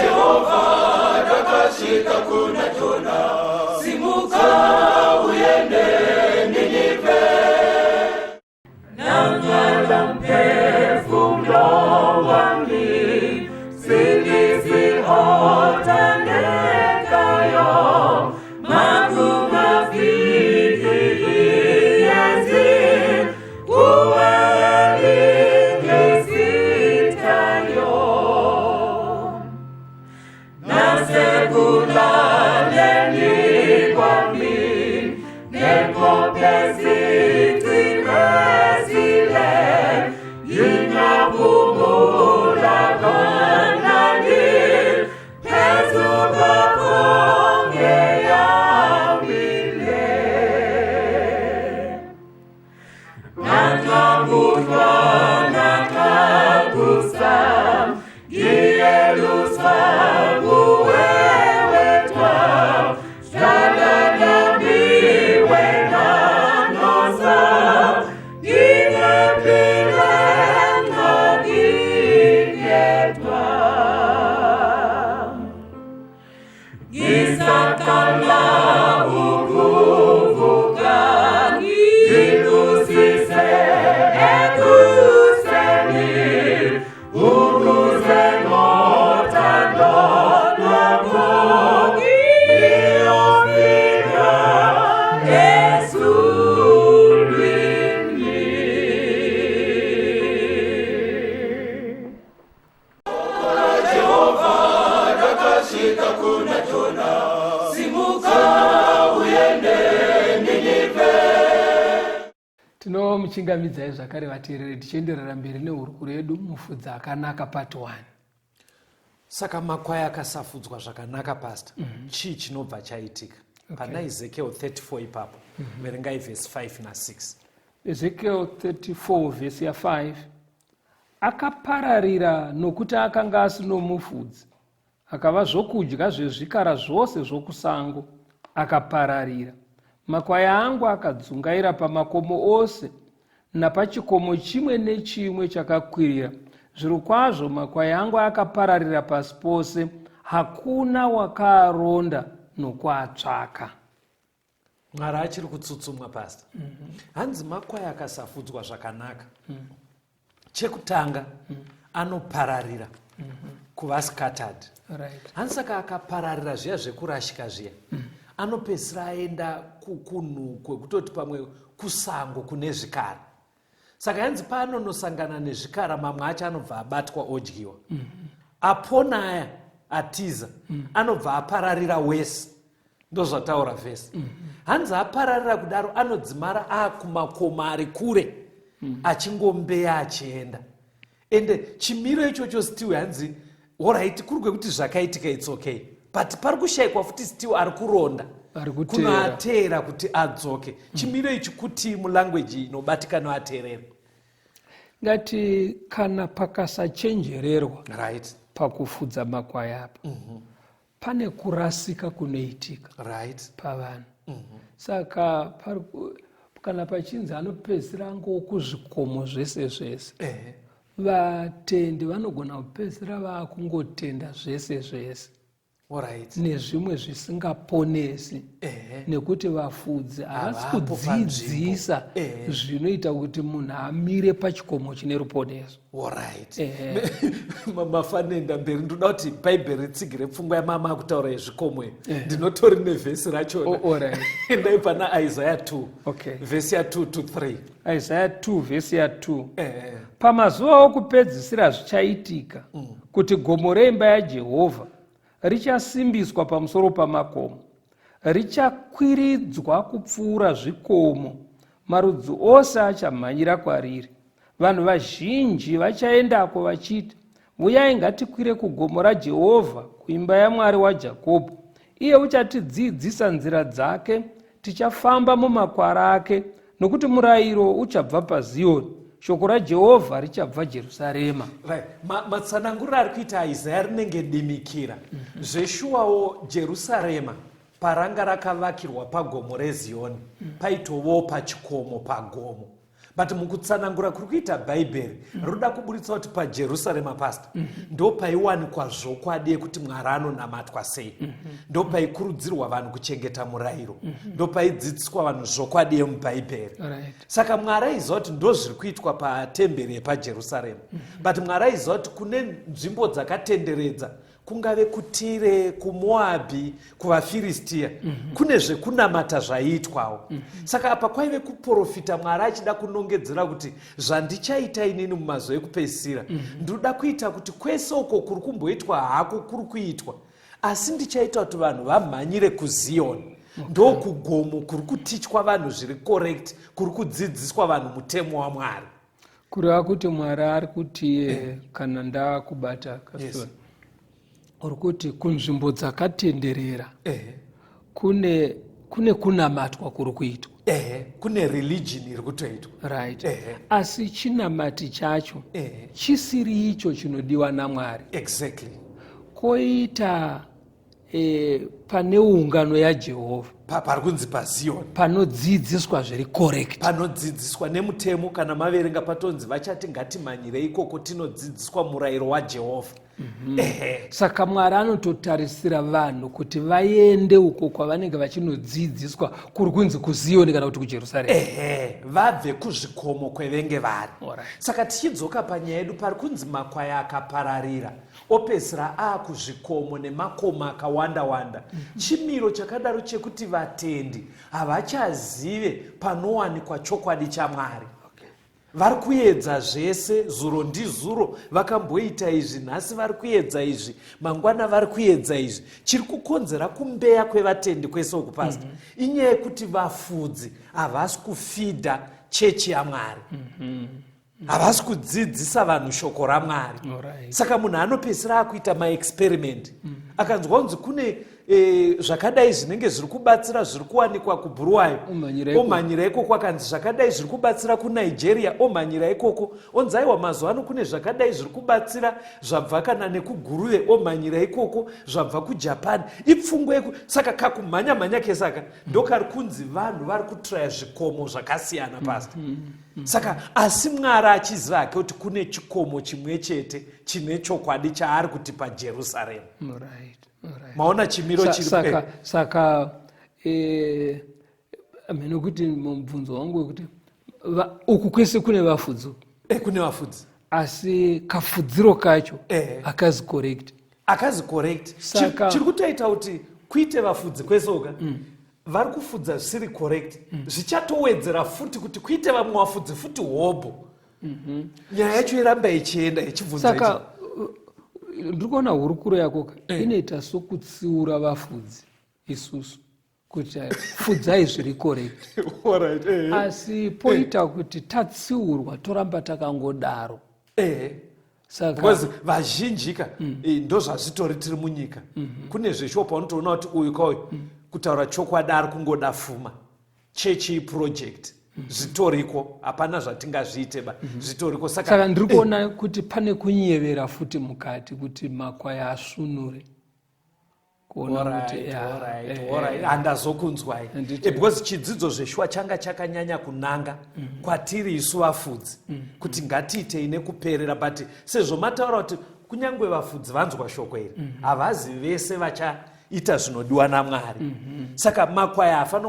Jehovah rakasvika kuna Jona, simuka uende Ninive. Nangala mphefumlo wami, singisiothandekayo, makungafiki inyezi, kuwe lingisithayo. Nasekulaleni kwami, ngenkopezi timezile, yingaphumula kanani, phezu kwakho ngeyamile. Nangabuthwa nangabusa, ngiyeluswa kuwe wedwa, hlala nami wena noza, ngingephile ngingedwa. Ngisaqala ukuvuka, ngiluzise ekuseni, ukuze ngothando lwakho ngiyofika ezulwini. Jehova rakasvika kuna Jona, simuka uende Ninive. Tinomuchingamidzai zvakare vateereri, tichienderera mberi neurukuru yedu Mufudzi Akanaka part 1. Saka makwai akasafudzwa zvakanaka pastor. Chii chinobva chaitika? Pana Ezekiel 34 ipapo. Verengai verse 5 na 6. Ezekiel 34 vhesi ya 5. Akapararira nokuti akanga asino mufudzi, akava zvokudya zvezvikara zvose zvokusango, akapararira. Makwai angu akadzungaira pamakomo ose napachikomo chimwe nechimwe chakakwirira. Zvirokwazvo makwai angu akapararira pasi pose, hakuna wakaaronda nokuatsvaka. Mwari achiri kutsutsumwa pastor. Hanzi makwai akasafudzwa zvakanaka. Chekutanga anopararira kuva scattered. Right. Hanzi saka akapararira zviya zvekurashika zviya. Anopedzisira aenda kukunhu kwekutoti pamwe kusango kune zvikara. Saka hanzi paanonosangana nezvikara, mamwe acho anobva abatwa odyiwa. Apona aya atiza anobva apararira wese. Ndozvataura vhesi. Hanzi apararira kudaro anodzimara akumakomo ari kure, achingombeya achienda. Ende chimiro ichocho still hanzi alright, kuri kwekuti zvakaitika it's okay, but pari kushayikwa futi still ari kuronda kunoateera kuti adzoke. Chimiro ichi kuti mulanguage inobatikana ateerera. Ngati kana pakasachenjererwa Right. pakufudza makwai apa, pane kurasika kunoitika pavanhu. Saka kana pachinzi anopedzisira ngokuzvikomo zvese zvese, vatendi vanogona kupedzisira vakungotenda zvese zvese. Alright. Nezvimwe zvisingaponesi, nekuti vafudzi havasi kudzidzisa zvinoita kuti munhu amire pachikomo chine ruponeso. Alright. Mafanenda mberi ndoda kuti bhaibheri ritsigire pfungwa yamama kutaura yezvikomo iyo. Ndinotori nevhesi rachona. Endai pana Isaiah 2. Vhesi ya 2 to 3. Isaiah 2 vhesi ya 2. Pamazuva okupedzisira zvichaitika kuti gomo reimba yaJehovha richasimbiswa pamusoro pamakomo, richakwiridzwa kupfuura zvikomo, marudzi ose achamhanyira kwariri. Vanhu vazhinji vachaendako vachiti, uyai ngatikwire kugomo raJehovha, kuimba yaMwari waJakobho. Iye uchatidzidzisa nzira dzake, tichafamba mumakwara ake, nokuti murayiro uchabva paZioni, shoko raJehovha richabva Jerusarema. Matsananguriro ari kuita Isaiah rinenge dimikira. Zveshuwawo Jerusarema paranga rakavakirwa pagomo reZioni, paitovo pachikomo pagomo. but mukutsanangura kuri kuita bhaibheri roda kuburitsa kuti pajerusarema pasta ndo paiwanikwa zvokwadi yekuti Mwari anonamatwa sei, ndo paikurudzirwa vanhu kuchengeta murayiro, ndo paidzidziswa vanhu zvokwadi yemubhaibheri. Saka Mwari aiziva kuti ndo zviri kuitwa patemberi yepajerusarema, but Mwari aiziva kuti kune nzvimbo dzakatenderedza, kungave kuTire, kuMoabhi, kuvaFiristia, kune zvekunamata zvaiitwawo. Saka apa kwaive kuprofita Mwari achida kunongedzera kuti zvandichaita inini mumazuva ekupedzisira ndoda kuita kuti kwese uko kuri kumboitwa hako kuri kuitwa, asi ndichaita kuti vanhu vamhanyire kuZioni. Ndo kugomo kuri kutichwa vanhu zviri correct, kuri kudzidziswa vanhu mutemo waMwari. Kureva kuti Mwari ari kuti kana ndakubata kasoni uri kuti kunzvimbo dzakatenderera kune kunamatwa kuri kuitwa, kune religion iri kutoitwa, right? Asi chinamati chacho chisiri icho chinodiwa naMwari. Exactly. Koita pane ungano yaJehovha pari kunzi paZioni, panodzidziswa zviri correct, panodzidziswa nemutemo. Kana maverenga patonzi vachati ngatimhanyire ikoko tinodzidziswa murayiro waJehovha. Saka Mwari anototarisira vanhu kuti vaende uko kwavanenge vachinodzidziswa, kuri kunzi kuZioni kana kuti kuJerusarema, vabve kuzvikomo kwevenge vari. Saka tichidzoka panyaya yedu pari kunzi makwai akapararira opedzisira akuzvikomo nemakomo akawanda-wanda. Chimiro chakadaro chekuti vatendi havachazive panowanikwa chokwadi chaMwari. Vari kuedza zvese, zuro ndizuro vakamboita izvi, nhasi vari kuedza izvi, mangwana vari kuedza izvi. Chiri kukonzera kumbeya kwevatendi kwese uku pasta inyaya yekuti vafudzi havasi kufidha chechi yaMwari, havasi kudzidzisa vanhu shoko raMwari. Saka munhu anopedzisira akuita maexperiment, akanzwa kunzi kune zvakadai zvinenge zviri kubatsira zviri kuwanikwa kuBhuluwayo, omhanyira ikoko. Akanzi zvakadai zviri kubatsira kuNigeria, omhanyira ikoko. Onzi aiwa mazuva ano kune zvakadai zviri kubatsira zvabva kana nekuGuruve, omhanyira ikoko, zvabva kuJapani. Ipfungwa saka kakumhanya-mhanya kesaka ndokari kunzi vanhu vari kutraya zvikomo zvakasiyana pasta. Saka asi Mwari achiziva hake kuti kune chikomo chimwe chete chine chokwadi chaari kuti paJerusarema. Maona chimiro chiri saka kuti mubvunzo wangu wekuti uku kwese kune vafudzi, kune vafudzi, asi kafudziro kacho akazi correct. Saka chiri kutoita kuti kuite vafudzi kwese uka vari kufudza zvisiri correct, zvichatowedzera futi kuti kuite vamwe vafudzi futi hobho. Nyaya yacho iramba ichienda ichibvunza saka ndiri kuona hurukuro yako inoita sokutsiura vafudzi isusu kuti fudzai zviri correct. Asi poita kuti tatsiurwa toramba takangodaro. Because vazhinjika ndo zvazvitori tiri munyika. Kune zveshopa unotoona kuti uyu kauyu kutaura chokwadi ari kungoda pfuma, chechi project zvitoriko, hapana zvatingazviite zvitoriko. Saka ndiri kuona kuti pane kunyevera futi mukati kuti makwai asvinure. Handazokunzwai because chidzidzo zveshwa changa chakanyanya kunanga kwatiri isu vafudzi kuti ngatiitei nekuperera, but sezvo mataura kuti kunyange vafudzi vanzwa shoko iri havazi vese vachaita zvinodiwa naMwari. Saka makwai hafa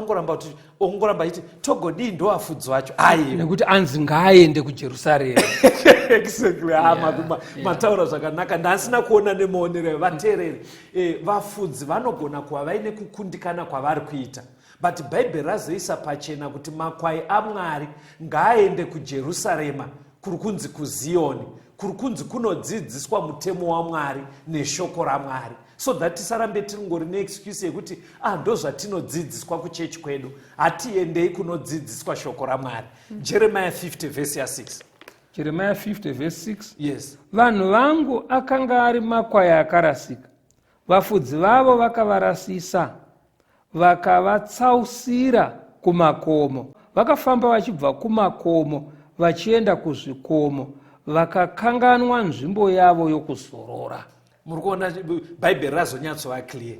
ongoramba iti togodii ndo vafudzi vacho nekuti anzi ngaaende kuJerusarema. Exactly. Mataura zvakanaka. Ndasina kuona nemuonero vateereri. Vafudzi vanogona kuva vaine kukundikana kwavari kuita, but bhaibheri razoisa pachena kuti makwai aMwari ngaaende kuJerusarema, kuri kunzi kuZioni, kuri kunzi kunodzidziswa mutemo waMwari neshoko raMwari, so that tisarambe tingori neexcuse yekuti ndo zvatinodzidziswa kuchechi kwedu, hatiendei kunodzidziswa shoko raMwari. Jeremiah 50 verse 6. Jeremiah 50 verse 6. Yes. Vanhu vangu akanga ari makwai akarasika, vafudzi vavo vakavarasisa, vakavatsausira kumakomo, vakafamba vachibva kumakomo vachienda kuzvikomo, vakakanganwa nzvimbo yavo yokuzorora. Muri kuona bhaibheri razonyatsova clear.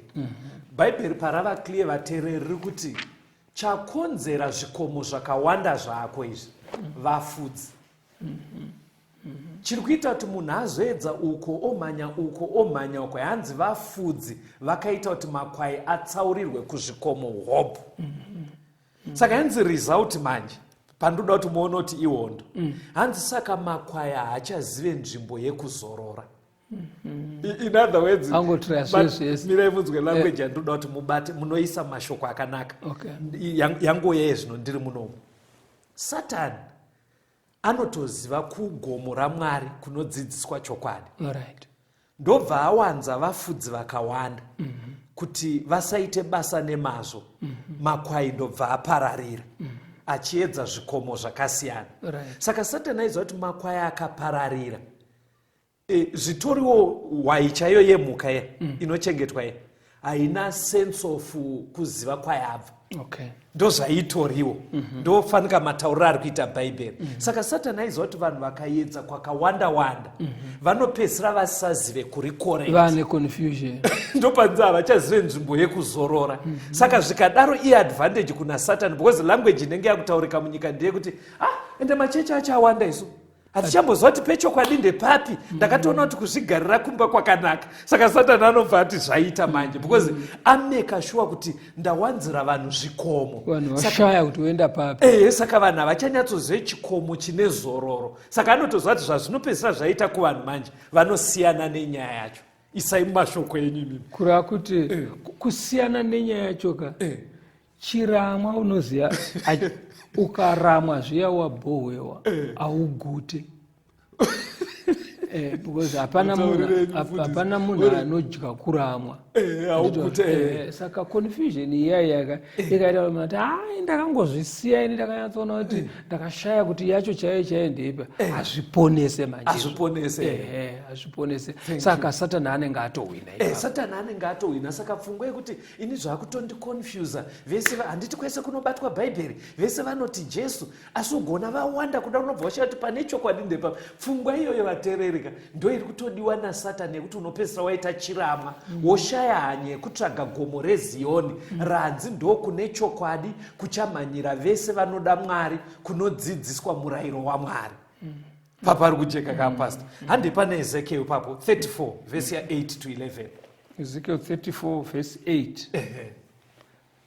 Bhaibheri parava clear vateereri kuti chakonzera zvikomo zvakawanda zvako izvi vafudzi. Chiri kuita kuti munhu azoedza uko omhanya uko hanzi vafudzi vakaita kuti makwai atsaurirwe kuzvikomo hope. Saka hanzi result manje pandoda kuti muone kuti ihondo. Hanzi saka makwai haachazive nzvimbo yekuzorora. In other words, mirai munzwe language yandoda kuti mubate munoisa mashoko akanaka. Yangoyeye zvino ndiri munomu. Satani anotoziva kugomo raMwari kunodzidziswa chokwadi. Ndobva awanza vafudzi vakawanda kuti vasaite basa nemazvo. Makwai ndobva apararira achiedza zvikomo zvakasiyana. Saka Satani aiziva kuti makwai akapararira, zvitoriwo hwai chaiyo yemhuka ye inochengetwa ye haina sense of kuziva kwayabva. Ndozvaitoriwo ndofanika matauriro ari kuita bhaibheri. Saka Satani aiziva kuti vanhu vakaedza kwakawanda vanopedzisira vasisazive kuri correct, vane confusion. Ndopanzi havachazive nzvimbo yekuzorora. Saka zvikadaro iadvantage kuna Satani, because language inenge yakutaurika munyika ndeyekuti ende machechi achawanda isu hatichambozva kuti pechokwadi ndepapi, ndakatoona kuti kuzvigarira kumba kwakanaka. Saka Satani anobva ati zvaita manje, because ameka sure kuti ndawanzira vanhu zvikomo, vanhu vashaya kuti uenda papi. Saka vanhu havachanyatsozive chikomo chine zororo. Saka anotozva kuti zvazvinopedzisira zvaita kuvanhu manje vanosiyana nenyaya yacho. Isai mumashoko enyu mimi kureva kuti kusiyana nenyaya yachoka. Chiramwa unoziva ukaramwa zviya wabhohwewa augute. Because hapana munhu anodya kuramwa. Saka confusion iyaya ikaita kuti ndakangozvisiya ini, ndakanyatsoona kuti ndakashaya kuti yacho chaiyo ndeipa. Hazviponese manje. Hazviponese. Saka Satani anenge atowina. Satani anenge atowina. Saka pfungwa yekuti ini zvakutondiconfusa, vese handiti kwese kunobatwa bhaibheri, vese vanoti Jesu, asi ugona vawanda kuda unobva washaya kuti pane chokwadi ndepa. Pfungwa iyoyo vateereri ndo iri kutodiwa naSatani, yekuti unopedzisira waita chiramwa woshaya hanya yekutsvaga gomo reZioni ranzi ndo kune chokwadi kuchamhanyira vese vanoda Mwari, kunodzidziswa murayiro waMwari. Papa ari kujeka kapasta. Handi pane Ezekiel papo 34 verse ya 8 to 11. Ezekiel 34 verse 8.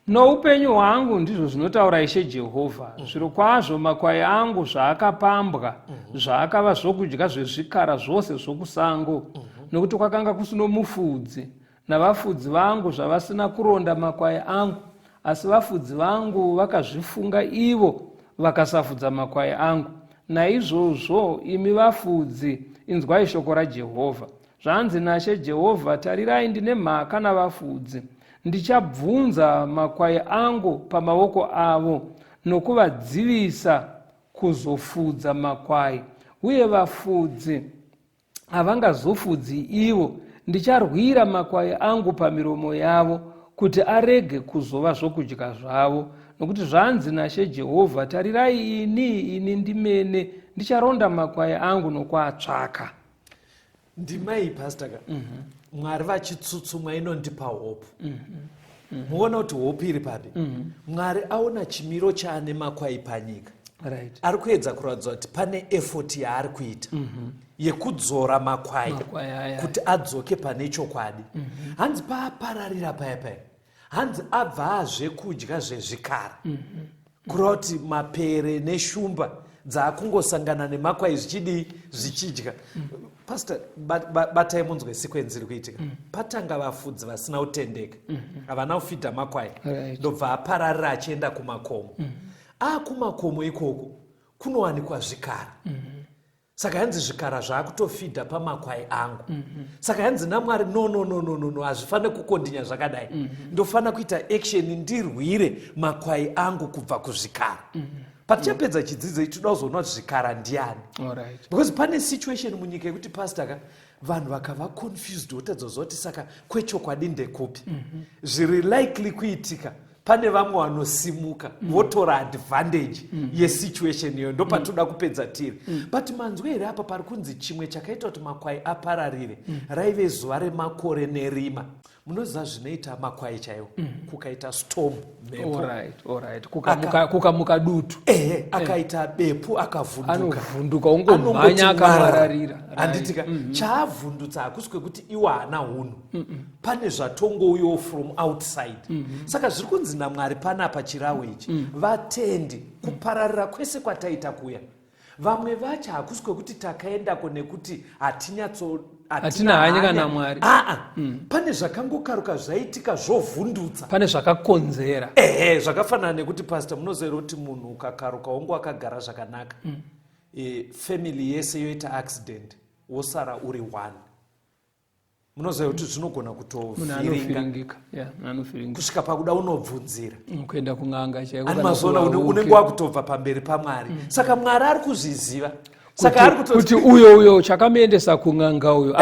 Noupenyu hwangu ndizvo zvinotaura Ishe Jehovha, zvirokwazvo makwai angu zvaakapambwa, zvaakava zvokudya zvezvikara zvose zvokusango, nokuti kwakanga kusino mufudzi, navafudzi vangu zvavasina kuronda makwai angu, asi vafudzi vangu vakazvifunga ivo vakasafudza makwai angu. Naizvozvo imi vafudzi, inzwai shoko raJehovha. Zvanzi naShe Jehovha, tarirai ndine mhaka navafudzi. Ndichabvunza makwai angu pamaoko avo, nokuvadzivisa kuzofudza makwai. Uye vafudzi havangazofudzi ivo. Ndicharwira makwai angu pamiromo yavo, kuti arege kuzova zvokudya zvavo. Nokuti zvanzi naShe Jehovha, tarirai ini ndimene ndicharonda makwai angu nokuatsvaka. Ndimai pastor Mwari vachitsutsumwa inondipa hope. Muona kuti hope iri papi. Mwari aona chimiro chaane makwai panyika. Ari kuedza kuratidza kuti pane effort yaari kuita yekudzora makwai kuti adzoke pane chokwadi. Hanzi paapararira paya hanzi abva azvekudya zvezvikara, kureva kuti mapere neshumba dzaakungosangana nemakwai zvichidya. Pastor, batai munzwe sekwenzi iri kuitika. Patanga vafudzi vasina kutendeka, havana kufidha makwai, ndobva apararira achienda kumakomo. Kumakomo ikoko kunowanikwa zvikara. Saka hanzi zvikara zvaakutofidha pamakwai angu. Saka hanzi naMwari no, hazvifane kukondinya zvakadai. Ndofana kuita action ndirwire makwai angu kubva kuzvikara. Patichapedza chidzidzo ichi toda kuzoona kuti zvikara ndiani. Because pane situation munyika yekuti pastor vanhu vakava confused wotadza kuzoti saka kwechokwadi ndekupi. Zviri likely kuitika pane vamwe vanosimuka votora advantage yesituation iyoyo, ndo patoda kupedza tiri. But manzwe here apa pari kunzi chimwe chakaita kuti makwai apararire raive zuva remakore nerima. Munoziva zvinoita makwai chaiwo, kukaita storm, mhepo. Alright. Kukamuka dutu. Akaita bepu akavhunduka. Anovhunduka ungomhanya akamararira. Handitika chaavhundutsa hakusi kwekuti iwo haana hunhu. Pane zvatongouyo from outside. Saka zviri kunzi naMwari panapa chirawo ichi. Vatendi kupararira kwese kwataita kuya. Vamwe vacho hakusi kwekuti takaendako nekuti hatina hanya naMwari. Pane zvakangokaruka zvaitika zvovhundutsa. Pane zvakakonzera. Zvakafanana nekuti pastor munoziva kuti munhu ukakaruka wongo akagara zvakanaka. Family yese yoita accident wosara uri one. Munoziva kuti zvinogona kutovhiringika. Kusvika pakuda unobvunzira. Kuenda kun'anga chaiko. Ani mazona unenge wakutobva pamberi paMwari. Saka Mwari ari kuzviziva. Saka kuti uyo chakamuendesa kun'anga uyo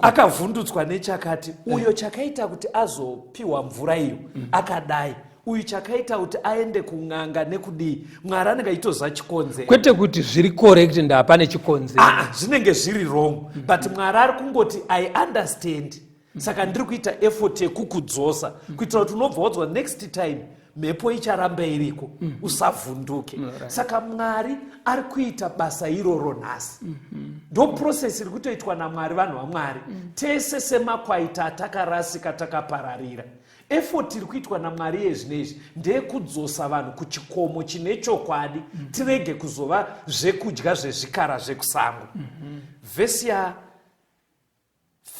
akavhundutswa nechakati uyo chakaita kuti azopiwa mvura iyo akadai, uyu chakaita kuti aende kun'anga nekudii. Mwari anenge aitoziva chikonzero, kwete kuti zviri correct ndapane chikonzero. Zvinenge zviri wrong, but Mwari ari kungoti I understand. Saka ndiri kuita effort yekukudzosa kuitira kuti unobva wadzwa next time mhepo icharamba iriko, usavhunduke. Saka Mwari ari kuita basa iroro nhasi. Ndo process iri kutoitwa naMwari, vanhu vaMwari. Tese semakwai takarasika takapararira. Effort iri kuitwa naMwari yezvinezvi ndeyekudzosa vanhu kuchikomo chine chokwadi, tirege kuzova zvekudya zvezvikara zvekusango. Vhesi ya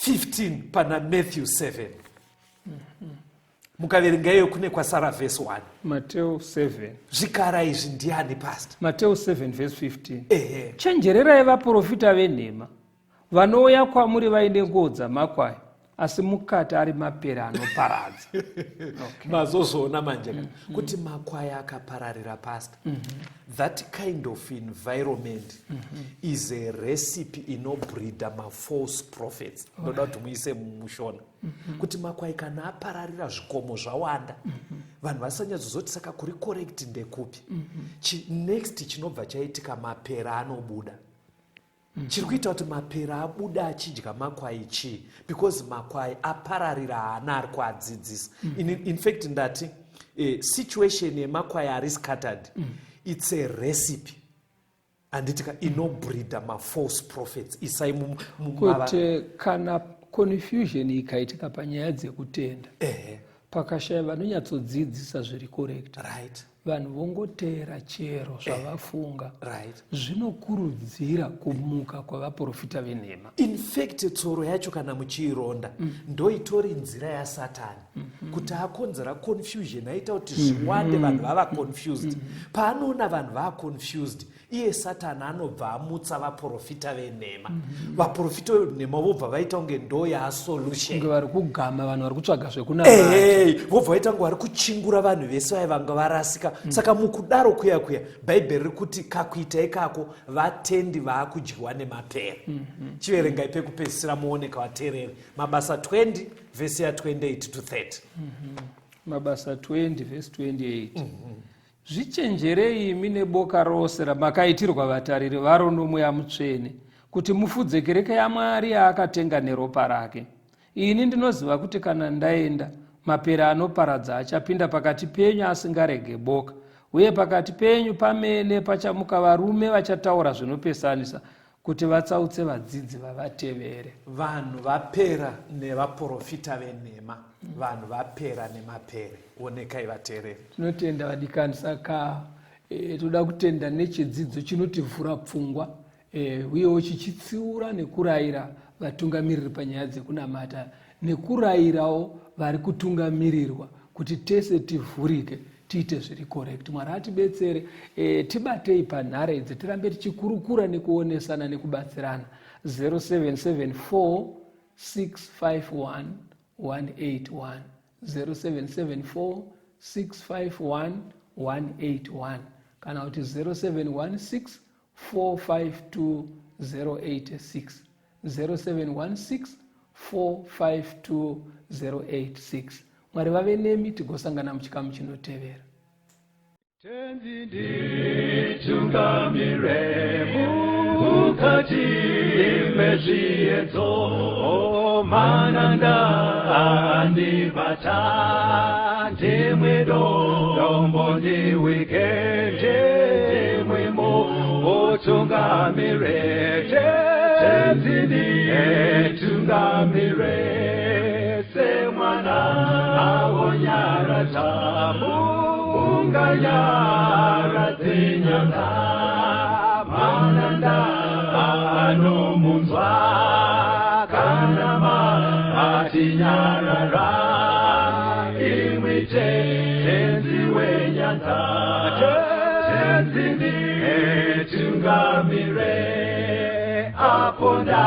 15 pana Matthew 7. Mukaverenga iyo kune kwasara verse 1. Mateo 7. Zvikara izvi ndiani pastor? Mateo 7 verse 15. Chenjererai vaprofita venhema vanouya kwamuri vaine nguo dzamakwai, asi mukati ari mapere anoparadza. Mazozvoona manje kuti makwai akapararira pastor. That kind of environment is a recipe inobreeda false prophets. Ndoda kuti muise mumushona. Kuti makwai kana apararira zvikomo zvawanda, vanhu vasanyadzozoti saka kuri correct ndekupi. Next chinobva chaitika mapera anobuda. Chiri kuita kuti mapera abuda achidya makwai chii? Because makwai apararira haana ari kuadzidzisa. In fact ndati situation yemakwai ari scattered, it's a recipe anditika inobreeda false prophets. Isai kuti kana confusion ikaitika panyaya dzekutenda, pakashaya vanonyatsodzidzisa zviri correct, vanhu vongoteera chero zvavafunga, zvinokurudzira kumuka kwavaprofita venhema. In fact tsoro yacho kana muchiironda ndoitori nzira yaSatani kuti akonzera confusion, aita kuti zviwande vanhu vava confused. Paanoona vanhu vava confused, iye Satani anobva amutsa vaprofita venhema. Vaprofita venhema vobva vaita kunge ndo yasolution, kunge vari kugama vanhu vari kutsvaga zvekunamata, vobva vaita kunge vari kuchingura vanhu vese vaiva varasika. Saka mukudaro kuya Bhaibheri riri kuti kakuita ikako vatendi vaakudyiwa nemapera. Chiverengai pekupedzisira muoneka vateereri Mabasa 20 vhesi ya 28 to 30. Mabasa 20 vhesi 28. Zvichenjerei imi neboka rose ramakaitirwa vatariri varo nomweya mutsvene, kuti mufudze kereke yaMwari yaakatenga neropa rake. Ini ndinoziva kuti kana ndaenda, mapera anoparadza achapinda pakati penyu asingarege boka, uye pakati penyu pamene pachamuka varume vachataura zvinopesanisa, kuti vatsautse vadzidzi vavatevere. Vanhu vapera nevaprofita venhema, vanhu vapera nemapere. Onekai vateereri. Tinotenda vadikani, saka toda kutenda nechidzidzo chinotivhura pfungwa, uyewo chichitsiura nekurayira vatungamiriri panyaya dzekunamata, nekurayirawo vari kutungamirirwa kuti tese tivhurike tiite zviri correct. Mwari atibetsere, tibatei panhare idzi, tirambe tichikurukura nekuonesana nekubatsirana. 0774 651 181 0774 651 181 kana kuti 0716 452 086 0716 452 086. Mwari vave nemi, tigosangana muchikamu chinotevera. Tungamire mukati mezviedzo mananda andibata ndimwedo dombo ndiwikende ndimwemo otungamire tenzini tungamire semwana awonyara tamu unganyara tinyanga mananda anomunzwa kanama atinyarara imwite tenzi wenyanza tenzini tungamire aponda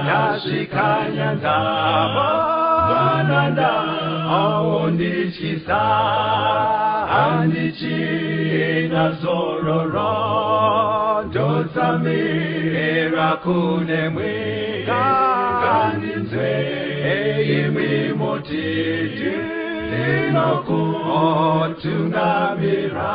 yasvika nyanza mananda aondityisa andichina zororo ndotsamira kune mwika kandinzwe imwi motiti ndinokutungamira